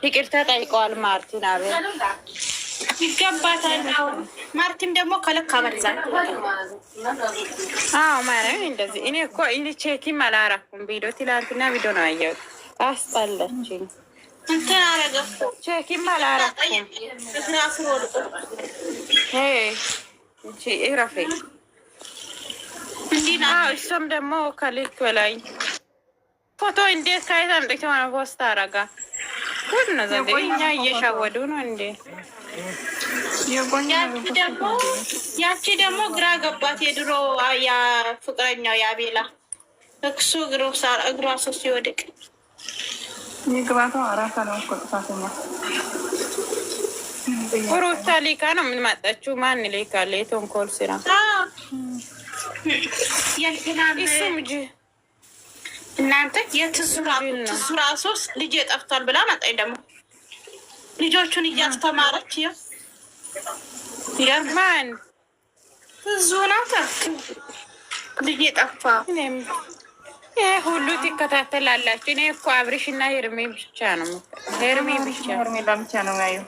ይቅርታ ጠይቀዋል ማርቲን። አቤል ይገባታል። ማርቲም ደግሞ ከልክ አበዛል። አዎ ማለት እንደዚህ። እኔ እኮ ቼኪም አላረኩም። ቪዲዮ ትላንትና ቪዲዮ ነው ያየሁት። አስጠለችኝ። እንትን አረገ ቼኪም አላረኩም። ረፌ እሱም ደግሞ ከልክ በላይ ፎቶ እንዴት ካየት አምጥቼ ሆነ ፖስት አረጋ ሁሉ ነው ዘንድ እኛ እየሻወዱ ነው እንዴ። ያቺ ደግሞ ግራ ገባት። የድሮ ፍቅረኛው የአቤላ እክሱ እግሯ ሶስት ሲወድቅ ይግባቷ አራሳ ነው እኮ ጥፋተኛ። ሩታ ሊካ ነው የምንመጣችው። ማን ሊካለ? የተንኮል ስራ እሱም እናንተ የትሱራ ሶስት ልጅ ጠፍቷል ብላ መጣኝ። ደግሞ ልጆቹን እያስተማረች ማን ብዙ ናት። ልጅ ጠፋ። ይሄ ሁሉ ትከታተላላችሁ። እኔ እኮ አብርሽና ሄርሜ ብቻ ነው ሄርሜላ ብቻ ነው ያዩ።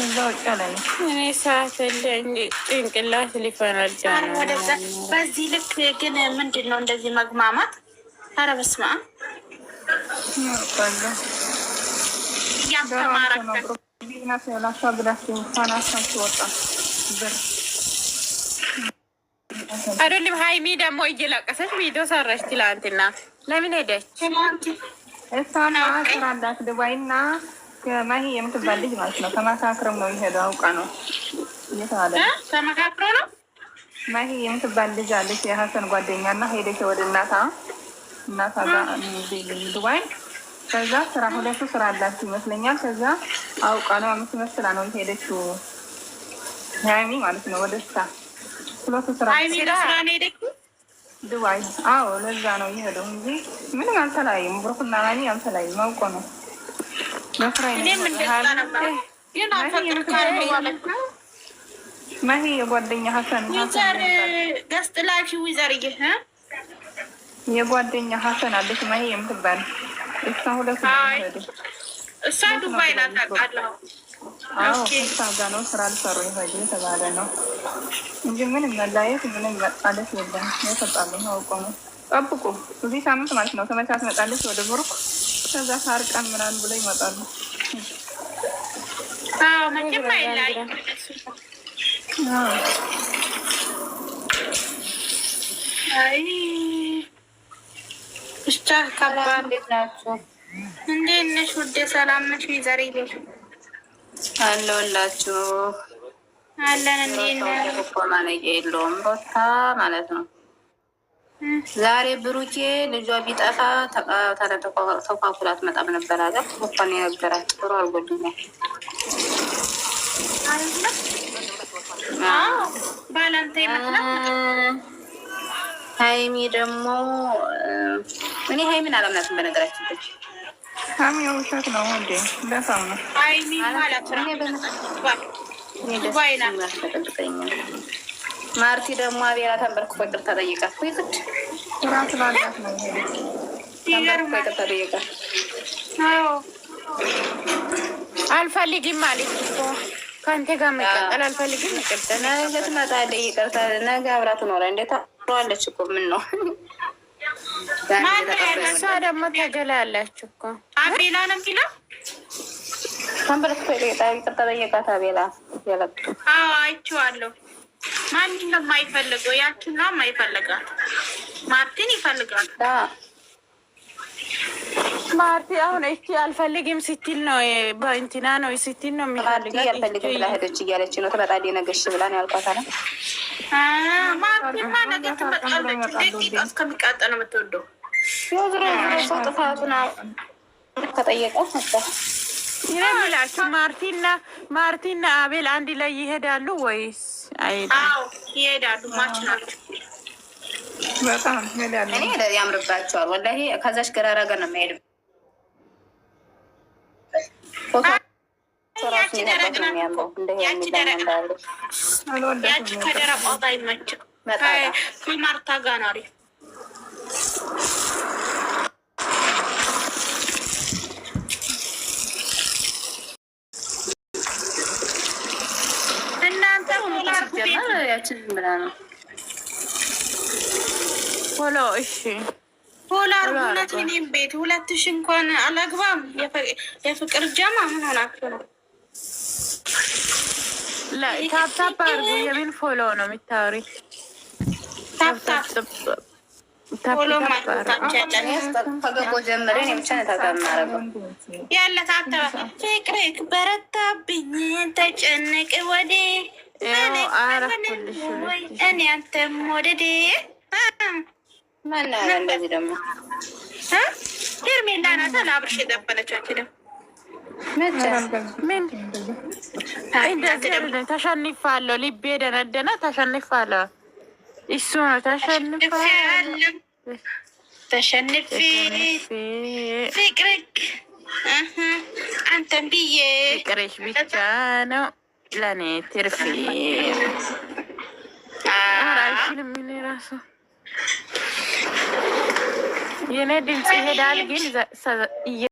እዛ ውጭ ላይ እኔ ሰዓት ጭንቅላት ሊፈነዳ ነው። በዚህ ልክ ግን ምንድን ነው እንደዚህ መግማማት? ኧረ በስመ አብ አይደለም። ሀይሚ ደግሞ እየለቀሰች ቪዲዮ ሰራች ትላንትና። ለምን ሄደች? እሷና ስራ አላት ዱባይና ማሂ የምትባል ልጅ ማለት ነው። ተመካክረው ነው የሄደው። አውቃ ነው እየተባለ ተመካክረው ነው። ማሂ የምትባል ልጅ አለች የሀሰን ጓደኛ እና ሄደች ወደ እናታ ጋር ዱባይ። ከዛ ስራ ሁለቱ ስራ አላችሁ ይመስለኛል። ከዛ አውቃ ነው የምትመስላ ነው የሄደችው ሀይሚ ማለት ነው ወደ እሷ ሁለቱ ስራ ነው ሄደችው ዱባይ። አዎ ለዛ ነው የሄደው እንጂ ምንም አልተለያዩም። ብሩክና ሀይሚ አልተለያዩም። አውቆ ነው ማሂ የጓደኛ ሀሰን ገስጥ ላኪ ዊዘር የጓደኛ ሀሰን አለች ማሂ የምትባል እሷ ሁለቱ እሷ ዱባይ ናት አውቃለሁ። እሷ ጋ ነው ስራ አልሰሩ ይሄዱ የተባለ ነው እንጂ ምንም መለያየት ምንም መጣለት የለም። የተጣሉ ነው አውቆ ነው። ጠብቁ እዚህ ሳምንት ማለት ነው ተመቻ ትመጣለች ወደ ብሩክ። ከዛ ሳርቀን ምናምን ብለው ይመጣሉ። መቼም አይለያዩም። ብቻ ከባድ። እንዴት ናቸው? እንዴት ነሽ ውዴ? ሰላም ነሽ? ዛሬ ቤት አለሁላችሁ። አለን። እንዴት ነሽ? ማለት የለውም ቦታ ማለት ነው። ዛሬ ብሩኬ ልጇ ቢጠፋ ተኳኩላ አትመጣም ነበር አለ። ወፋን የነገራት ጥሩ አልጎድኛል። ባላንተ ይመስላል። ሀይሚ ደግሞ እኔ ሀይሚን አላምናትም። በነገራችን ላይ ሀይሚ ውሸት ነው እንዴ? ለሰው ነው ሀይሚ ማለት ነው። ማርቲ ደግሞ አቤላ ተንበርክኮ ይቅርታ ጠይቃት። ይቅድ ስራ ስላላት ነው ተንበርክኮ ይቅርታ ጠይቃት። አልፈልግም ማለት እኮ ከአንተ ጋር መቀጠል አልፈልግም። ይቅርታ ነገ ትመጣለች። ይቅርታ ነገ አብራ ትኖራለች። እንዴት አለች እኮ ምን ነው እሷ ደግሞ ተገላለች እኮ አቤላ ነው የሚለው። ተንበርክኮ ይቅርታ ጠይቃት አቤላ ያለቁ። አይቼዋለሁ። ማንን ነው የማይፈልገው? ያችን ነው የማይፈልጋት። ማርቲን ይፈልጋል። ማርቲ አሁን እቺ አልፈልግም ስትል ነው በእንትና ነው ስትል ነው የሚፈልጋት። አልፈልግም ብላ ሄደች እያለች ነው። ትመጣለች ነገሽ ብላ ነው ያልኳት አለ። ማርቲማ ነገ ትመጣለች። ደቂቃ እስከሚቃጠል ነው የምትወደው። የዝሮ ሰው ጥፋቱን ከጠየቀ መጣ ይላችሁ። ማርቲና አቤል አንድ ላይ ይሄዳሉ ወይስ ይሄዳሉ? ማች ናቸው። በጣም ይሄዳሉ። እኔ ያምርባቸዋል ወላሂ። ከዛች ገራራ ጋር ነው የሚሄድ። ያቺ ከደረቅ ቦታ አይመችም። ማርታ ጋር ነው አሪፍ። ልጃችን ብላ ነው ፎሎ። እሺ ፎሎ አርጉ። እውነት እኔም ቤት 2000 እንኳን አላግባም። የፍቅር ጀማ ምን ሆናችሁ ነው? ታፕታፕ አርጉ። የምን ፎሎ ነው የምታወሪ? ፎሎ ከገቦ ጀምሬ ብቻ ተቀማረገው ያለ ታፕታ ፍቅርክ በረታብኝ ተጨነቅ ወዴ እኔ አንተም ወደዴ ማና እንደዚህ ደግሞ ሄርሜላ ናት ለአብርሽ የዘፈነቻችን እንደዚህ ተሸንፋለሁ። ልቤ ደነደነ። ተሸንፋለሁ። እሱ ነው ተሸንፋለሁ። ተሸንፌ ፍቅርክ አንተን ብዬ ፍቅርሽ ብቻ ነው ለእኔ ትርፌ። አይችልም ራሱ የኔ ድምፅ ይሄዳል ግን